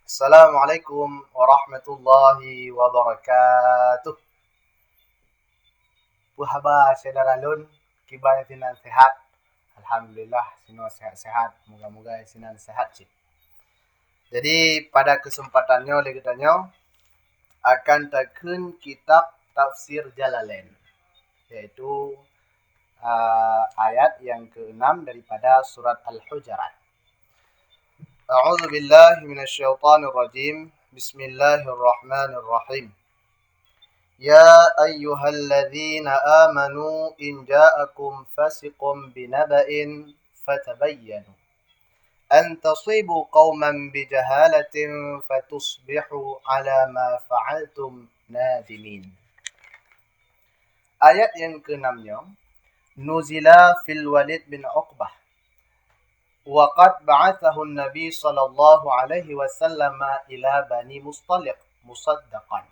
Assalamualaikum warahmatullahi wabarakatuh. Apa khabar saudara Lun? Kibarnya sinan sehat? Alhamdulillah, sino sehat-sehat. Moga-moga sinan sehat sih. Jadi pada kesempatannya legitannya akan takun kitab tafsir Jalalain, yaitu ayat yang ke-6 daripada surat Al-Hujurat. A'udzu billahi minasyaitonir rajim. Bismillahirrahmanirrahim. يا أيها الذين آمنوا إن جاءكم فاسق بنبأ فتبينوا أن تصيبوا قوما بجهالة فتصبحوا على ما فعلتم نادمين. Ayat yang ke-6-nya nuzila fil Walid bin Uqbah wa qad ba'athahu an-nabi sallallahu alaihi wasallam ila bani Mustaliq musaddaqan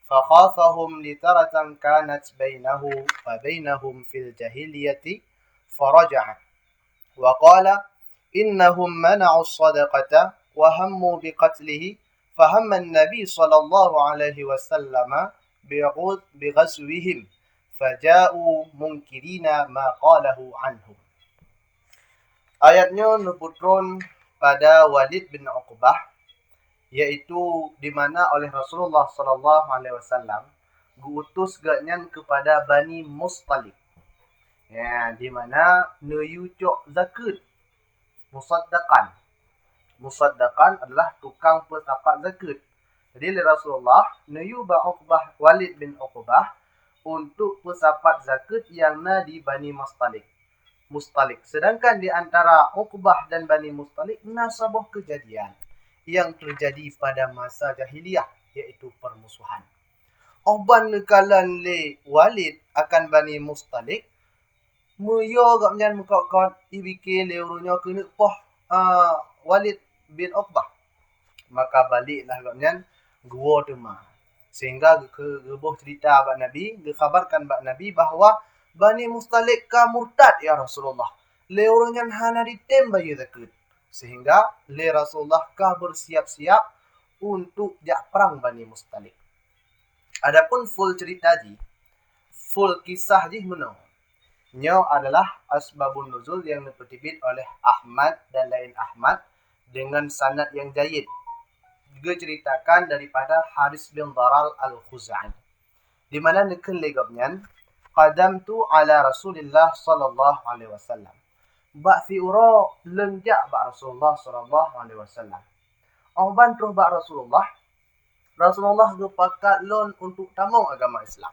فخافهم لترة كانت بينه وبينهم في الجاهلية فرجع وقال إنهم منعوا الصدقة وهموا بقتله فهم النبي صلى الله عليه وسلم بغزوهم فجاءوا منكرين ما قاله عنهم. Ayatnya nuputron pada Walid bin Uqbah, yaitu di mana oleh Rasulullah sallallahu alaihi wasallam diutus ganyan kepada Bani Mustaliq. Ya, di mana nuyucuk zakat. Musaddaqan. Musaddaqan adalah tukang pesapat zakat. Jadi Rasulullah nuyu Uqbah Walid bin Uqbah untuk pesapat zakat yang na di Bani Mustaliq. Sedangkan di antara Uqbah dan Bani Mustaliq nasabah kejadian yang terjadi pada masa jahiliyah, yaitu permusuhan. Oban nekalan le Walid akan Bani Mustaliq, muyo gamnyan muka ibike leurunya kena poh Walid bin Uqbah. Maka baliklah gamnyan gua dema. Sehingga ke gebuh cerita bak Nabi, dikhabarkan bak Nabi bahawa Bani Mustaliq ka murtad ya Rasulullah. Leurunya hana ditem bayu zakat. Sehingga le Rasulullah kah bersiap-siap untuk jak perang Bani Mustaliq. Adapun full cerita ji, full kisah ji menang. Nyo adalah asbabun nuzul yang dipertibit oleh Ahmad dan lain Ahmad dengan sanad yang jayid. Juga ceritakan daripada Haris bin Daral al-Khuzai. Di mana nekun legabnyan qadamtu ala Rasulillah sallallahu alaihi wasallam. Bak fi uro lenjak bak Rasulullah sallallahu alaihi wasallam. Oban terus bak Rasulullah gepakat lon untuk tamung agama Islam.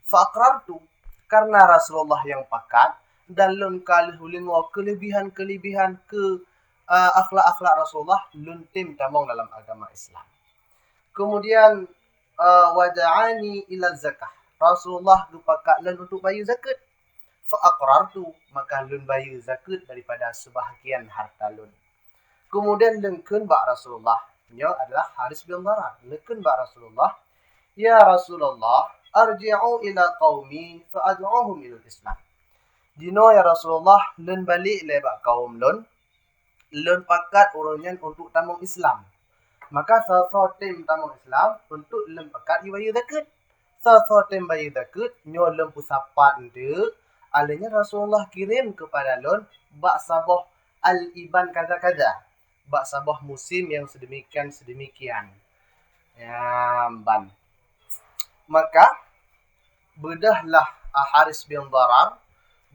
Faqrartu, karena Rasulullah yang pakat dan lon kalih ulingo kelebihan-kelebihan ke akhlak-akhlak Rasulullah lon tim tamung dalam agama Islam. Kemudian wada'ani ila zakah. Rasulullah gepakat lon untuk bayar zakat. Fa'aqrartu, maka lun bayar zakat daripada sebahagian harta lun. Kemudian lengkun bak Rasulullah, nya adalah Haris bin Darar. Lengkun bak Rasulullah, ya Rasulullah, arji'u ila qaumi fa'ad'uhum ila Islam. Dino ya Rasulullah, lun balik le bak kaum lun pakat urunyan untuk tamung Islam. Maka sasotim tamung Islam untuk lun pakat bayar zakat. Sasotim bayar zakat, nya lun pusapat ndek. Alanya Rasulullah kirim kepada lon bak sabah al-iban kaza-kaza. Bak sabah musim yang sedemikian. Ya, ban. Maka bedahlah Haris bin Darar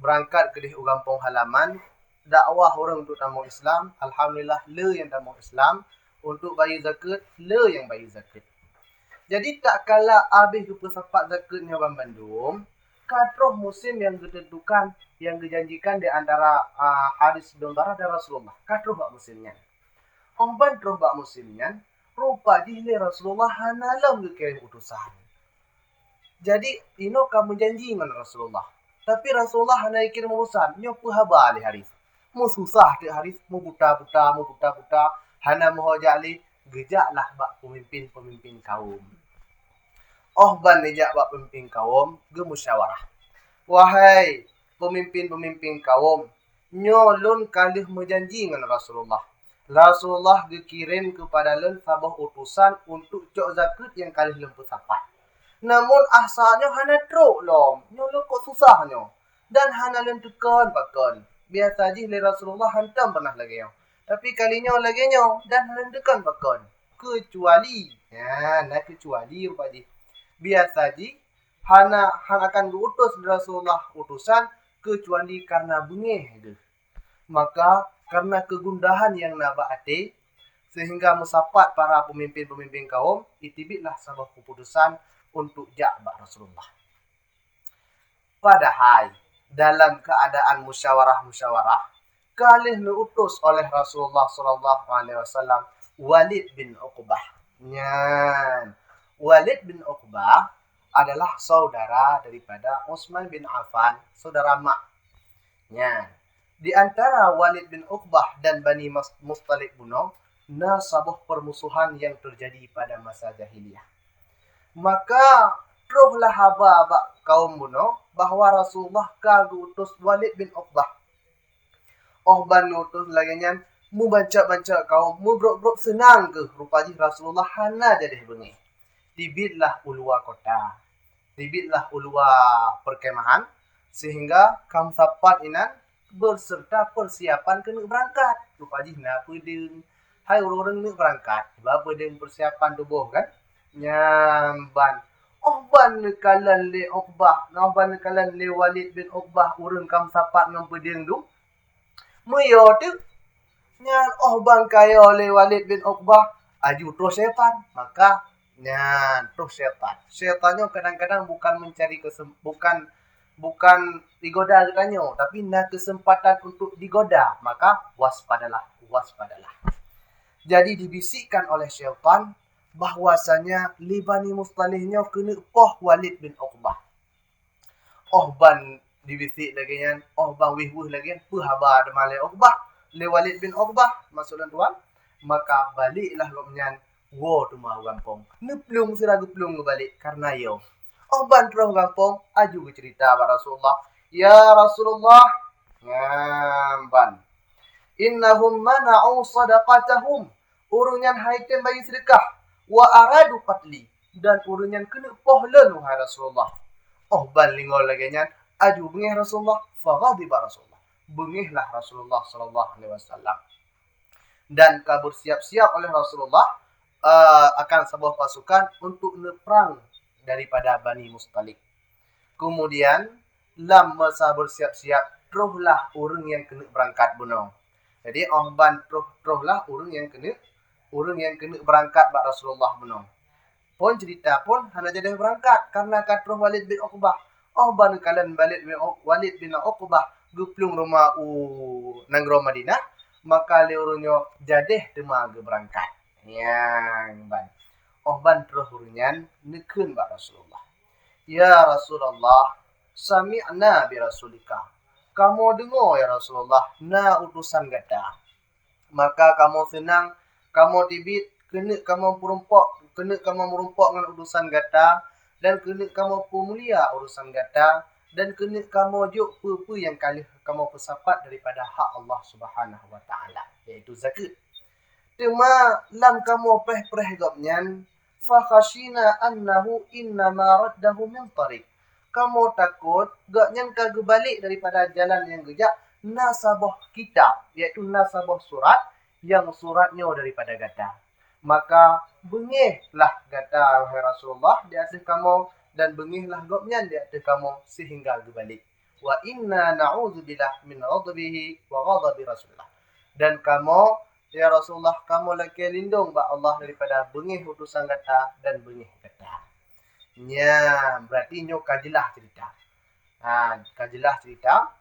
berangkat ke di kampung halaman, dakwah orang untuk tamung Islam. Alhamdulillah le yang tamung Islam, untuk bayar zakat le yang bayar zakat. Jadi tak kala habis kepesapat zakatnya Bang Bandung, katroh musim yang ditentukan, yang dijanjikan di antara Haris bin Darar dan Rasulullah. Katroh bak musimnya. Omban troh bak musimnya, rupa dihile Rasulullah hanalam dikirim utusan. Jadi, ino kamu janji dengan Rasulullah. Tapi Rasulullah hana kirim utusan. Nyo puhaba ali Haris. Mu susah di Haris, mu buta-buta, hana mohojak li, gejaklah bak pemimpin-pemimpin kaum. Ban nejak bak pemimpin kaum, gemusyawarah. Wahai pemimpin-pemimpin kaum, nyolun kalih menjanji dengan Rasulullah. Rasulullah dikirim kepada len sabah utusan untuk cok zakat yang kali lempu sapat. Namun asalnya hana truk lom. Nyo kok susahnya. Dan hana len tekan pakon. Biasa je le Rasulullah hantam pernah lagi yo. Tapi kalinya lagi nyo dan len tekan pakon. Kecuali kecuali rupa biasa je hana akan diutus Rasulullah utusan kecuali karena bengih. Maka karena kegundahan yang naba ate sehingga musapat para pemimpin-pemimpin kaum itibitlah sebuah keputusan untuk ja'bah Rasulullah. Padahal dalam keadaan musyawarah kali diutus oleh Rasulullah sallallahu alaihi wasallam Walid bin Uqbah. Walid bin Uqbah adalah saudara daripada Utsman bin Affan, saudara mak. Di antara Walid bin Uqbah dan Bani Mustalik buno, sebuah permusuhan yang terjadi pada masa jahiliyah. Maka teruslah haba kaum buno bahawa Rasulullah kagu utus Walid bin Uqbah. Ban utus lagi nyan mu baca kaum mu brok senang ke rupanya Rasulullah hana jadi bengi. Tibitlah ulua kota. Tibitlah ulua perkemahan sehingga kam sapat inan berserta persiapan kena berangkat. Rupanya nak pedeng. Hai orang-orang nak berangkat. Sebab pedeng persiapan tubuh kan. Nyamban. Ban nekalan le Uqbah. Ban nekalan le Walid bin Uqbah. Urang kam sapat ngam pedeng tu. Meyo tu. Ban kaya le Walid bin Uqbah. Aju terus setan. Maka terus setan. Setannya kadang-kadang bukan mencari bukan digoda katanya, tapi nak kesempatan untuk digoda, maka waspadalah. Jadi dibisikkan oleh syaitan bahwasanya Bani Mustalihnya kena poh Walid bin Uqbah. Ban dibisik lagi kan, ban wih lagi kan, haba ada malai Uqbah, le Walid bin Uqbah, maksudnya tuan, maka baliklah gopnyan, tu mau gampang. Neplung siragu plung balik karena yo. Ban terus gampang, aju ke cerita pada Rasulullah. Ya Rasulullah, ban. Innahum mana'u sadaqatahum. Urunyan haitem bagi sedekah. Wa aradu qatli. Dan urunyan kena pohlen wahai Rasulullah. Ban lingol lagi nyan, aju bengih Rasulullah. Faghadiba Rasulullah. Bengihlah Rasulullah sallallahu alaihi wasallam. Dan kabur siap-siap oleh Rasulullah akan sebuah pasukan untuk neperang daripada Bani Mustalik. Kemudian lam masa bersiap-siap teruslah orang yang kena berangkat buno. Jadi ban teruslah orang yang kena berangkat bak Rasulullah buno. Pun cerita pun hanya jadi berangkat karena terus Walid bin Uqbah. Ban kalian Walid bin Uqbah guplung rumah nanggro Madinah, maka leurunyo jadi demaga berangkat. Ban. Ban terus urunyan nekun bak Rasulullah. Ya Rasulullah, sami'na bi Rasulika. Kamu dengar ya Rasulullah, utusan gata. Maka kamu senang, kamu tibit, kena kamu merumpak dengan utusan gata, dan kena kamu pemulia urusan gata, dan kena kamu juk apa yang kamu pesapat daripada hak Allah Subhanahu wa taala, iaitu zakat. Cuma lam kamu preh gopnyan fakhashina annahu innama raddahu min tariq. Kamu takut gaknyan kagak balik daripada jalan yang gejak nasabah kitab, iaitu nasabah surat yang suratnya daripada gata. Maka bengihlah gata wahai Rasulullah di atas kamu, dan bengihlah gopnyan di atas kamu sehingga balik. Wa inna na'udzubillah min ghadabihi wa ghadabi Rasulullah. Dan kamu ya Rasulullah, kamu lagi lindung bak Allah daripada bengih utusan kata dan bengih kata. Berarti nyo kajilah cerita. Kajilah cerita.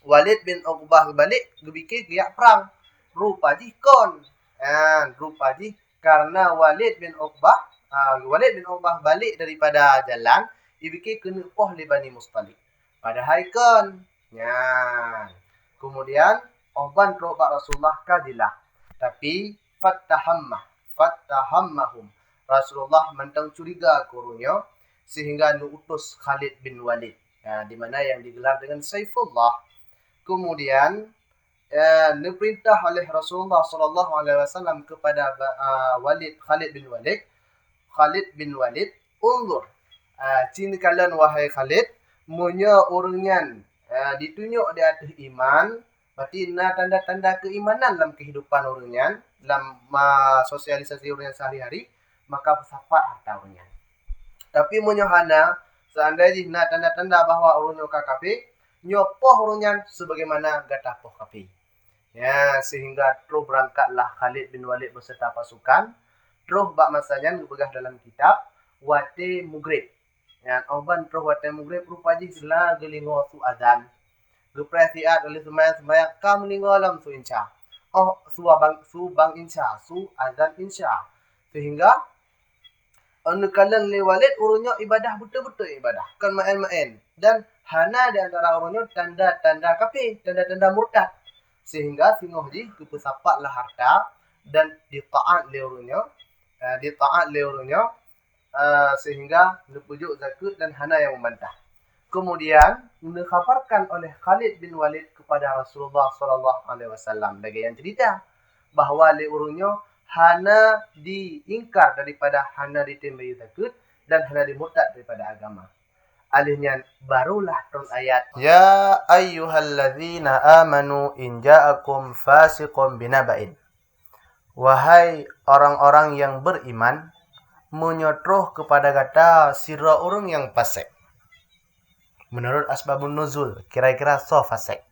Walid bin Uqbah balik, gebikir giyak perang. Rupa jikon. Rupa jik karena Walid bin Uqbah balik daripada jalan, dibikir kena poh li Bani Mustalik. Padahal kon. Kemudian ban teruk bak Rasulullah kajilah. Tapi fattahammahum. Rasulullah mentang curiga kurunyo sehingga diutus Khalid bin Walid, di mana yang digelar dengan Saifullah. Kemudian diperintah oleh Rasulullah sallallahu alaihi wasallam kepada Khalid bin Walid, unzur, cina kalian wahai Khalid, munnya orangnya ditunjuk di atas iman, berarti tanda-tanda keimanan dalam kehidupan orangnya, dalam sosialisasi orangnya sehari-hari, maka bersapat harta orangnya. Tapi munnya hana, seandainya tanda-tanda bahwa orangnya KKP, nyopoh orangnya sebagaimana gatapoh KP. Ya, sehingga terus berangkatlah Khalid bin Walid beserta pasukan. Terus bak masanya begah dalam kitab wate mugrib. Ya, oban terus wate mugrib rupa jislah gelingo su azan. Gepresiat oleh semaya kam lingo lam su insya. Oh, su bang insya, su azan insya. Sehingga kalian le Walid urunnya ibadah betul-betul ibadah, kan main-main. Dan hana di antara urunnya tanda-tanda kafir, tanda-tanda murtad. Sehingga singoh ji kepesapatlah harta dan ditaat le urunnya. Sehingga dipujuk zakat dan hana yang membantah. Kemudian dikhabarkan oleh Khalid bin Walid kepada Rasulullah sallallahu alaihi wasallam bagi yang cerita bahawa le urunnya hana diingkar daripada hana ditembai zakat dan hana dimurtad daripada agama. Alihnya barulah turun ayat ya ayyuhalladzina amanu in ja'akum fasiqun binaba'in. Wahai orang-orang yang beriman, menyotroh kepada kata sira orang yang fasik. Menurut asbabun nuzul, kira-kira so fasik.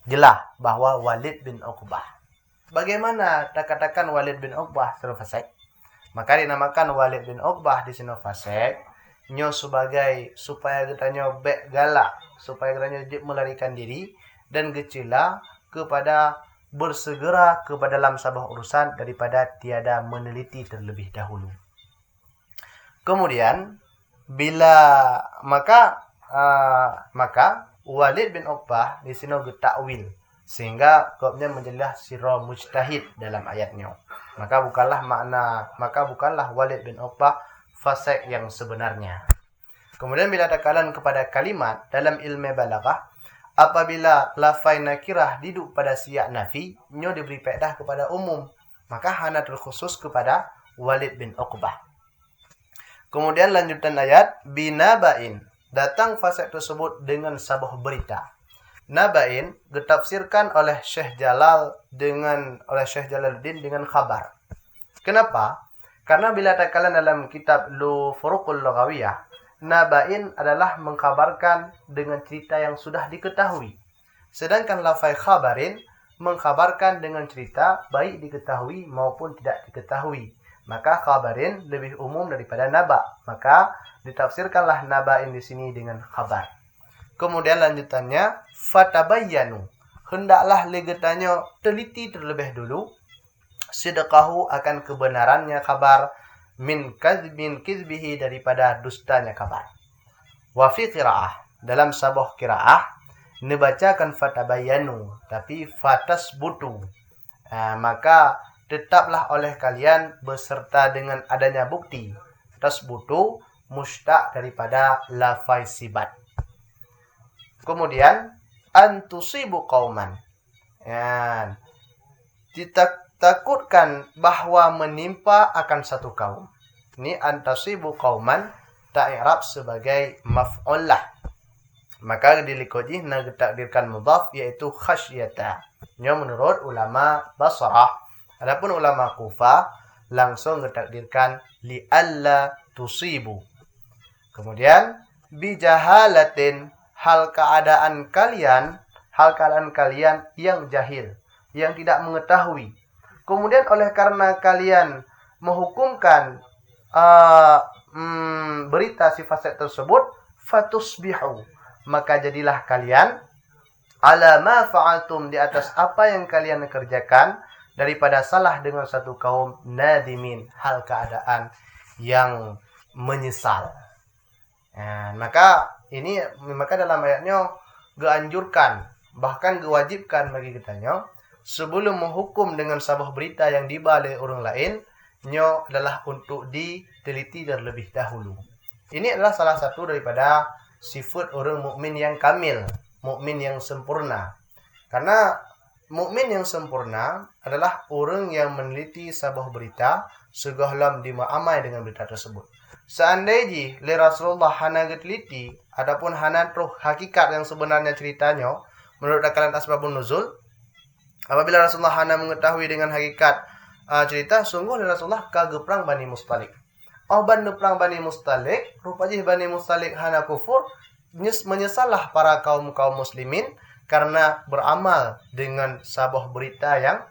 Jelas bahwa Walid bin Uqbah. Bagaimana katakan Walid bin Uqbah sira fasik? Maka dinamakan Walid bin Uqbah di sini fasik. Nyo sebagai supaya katanya bek galak, supaya katanya melarikan diri dan gecila kepada bersegera kepada dalam sabah urusan daripada tiada meneliti terlebih dahulu. Kemudian maka Walid bin Uqbah di sini takwil sehingga kopnya menjelaskan sira mujtahid dalam ayatnya. Maka bukanlah Walid bin Uqbah fasik yang sebenarnya. Kemudian bila tekalan kepada kalimat dalam ilmu balaghah, apabila lafai nakirah duduk pada siyak nafi, nyo diberi faedah kepada umum, maka hana terkhusus kepada Walid bin Uqbah. Kemudian lanjutan ayat binaba'in, datang fasik tersebut dengan sebuah berita. Naba'in ditafsirkan oleh Syekh Jalaluddin dengan khabar. Kenapa? Karena bila takalan dalam kitab Furuqul Lughawiyah, naba'in adalah mengkhabarkan dengan cerita yang sudah diketahui. Sedangkan lafai khabarin mengkhabarkan dengan cerita baik diketahui maupun tidak diketahui. Maka khabarin lebih umum daripada naba. Maka ditafsirkanlah naba'in di sini dengan khabar. Kemudian lanjutannya fatabayyanu. Hendaklah legetannya teliti terlebih dulu sidqahu akan kebenarannya kabar min kizbihi daripada dustanya kabar. Wa fi qiraah, dalam sebuah qiraah dibacakan fatabayyanu tapi fatasbutu. Maka tetaplah oleh kalian beserta dengan adanya bukti. Tasbutu mustaq daripada lafai sibat. Kemudian antusibu qauman. Takutkan bahwa menimpa akan satu kaum. Ini antasibu qauman ta'irab sebagai maf'ullah. Maka dilikoji ditakdirkan mudhaf yaitu khasyata. Ini menurut ulama Basrah. Adapun ulama Kufah langsung ditakdirkan li'alla tusibu. Kemudian bijahalatin, hal keadaan kalian yang jahil, yang tidak mengetahui. Kemudian oleh karena kalian menghukumkan berita si fasik tersebut, fatusbihu, maka jadilah kalian ala ma fa'altum, di atas apa yang kalian kerjakan daripada salah dengan satu kaum, nadimin, hal keadaan yang menyesal. Maka dalam ayatnya geanjurkan, bahkan gewajibkan bagi kitanya sebelum menghukum dengan sebuah berita yang dibalik orang lain, nyo adalah untuk diteliti terlebih dahulu. Ini adalah salah satu daripada sifat orang mukmin yang kamil, mukmin yang sempurna. Karena mukmin yang sempurna adalah orang yang meneliti sebuah berita segahlam dimaamai dengan berita tersebut. Seandainya le Rasulullah hana teliti adapun hana truh hakikat yang sebenarnya ceritanya menurut akalan asbabun nuzul, apabila Rasulullah hana mengetahui dengan hakikat cerita, sungguh le Rasulullah kagak perang Bani Mustalik. Ban perang Bani Mustalik, rupanya Bani Mustalik hana kufur, menyesalah para kaum muslimin karena beramal dengan sebuah berita yang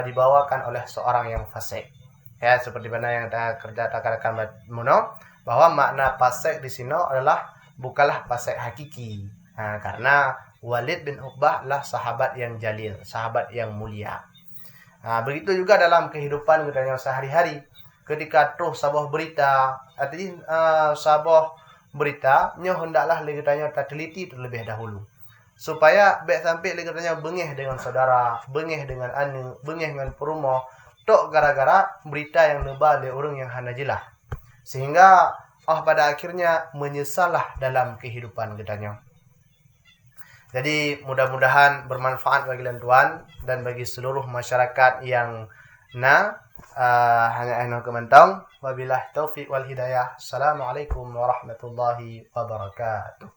dibawakan oleh seorang yang fasik. Ya, seperti mana yang kita katakan Muno, bahwa makna fasik di sini adalah bukanlah fasik hakiki. Karena Walid bin Uqbah lah sahabat yang jalil, sahabat yang mulia. Begitu juga dalam kehidupan kita sehari-hari. Ketika tuh sebuah berita, artinya sebuah berita, hendaklah kita teliti terlebih dahulu. Supaya baik sampai katanya bengih dengan saudara, bengih dengan anu, bengih dengan perumoh, tok gara-gara berita yang nebal oleh orang yang hana jelah. Sehingga pada akhirnya menyesalah dalam kehidupan katanya. Jadi mudah-mudahan bermanfaat bagi tuan dan bagi seluruh masyarakat yang hanya eno kementong. Wabillahi taufiq wal hidayah. Assalamualaikum warahmatullahi wabarakatuh.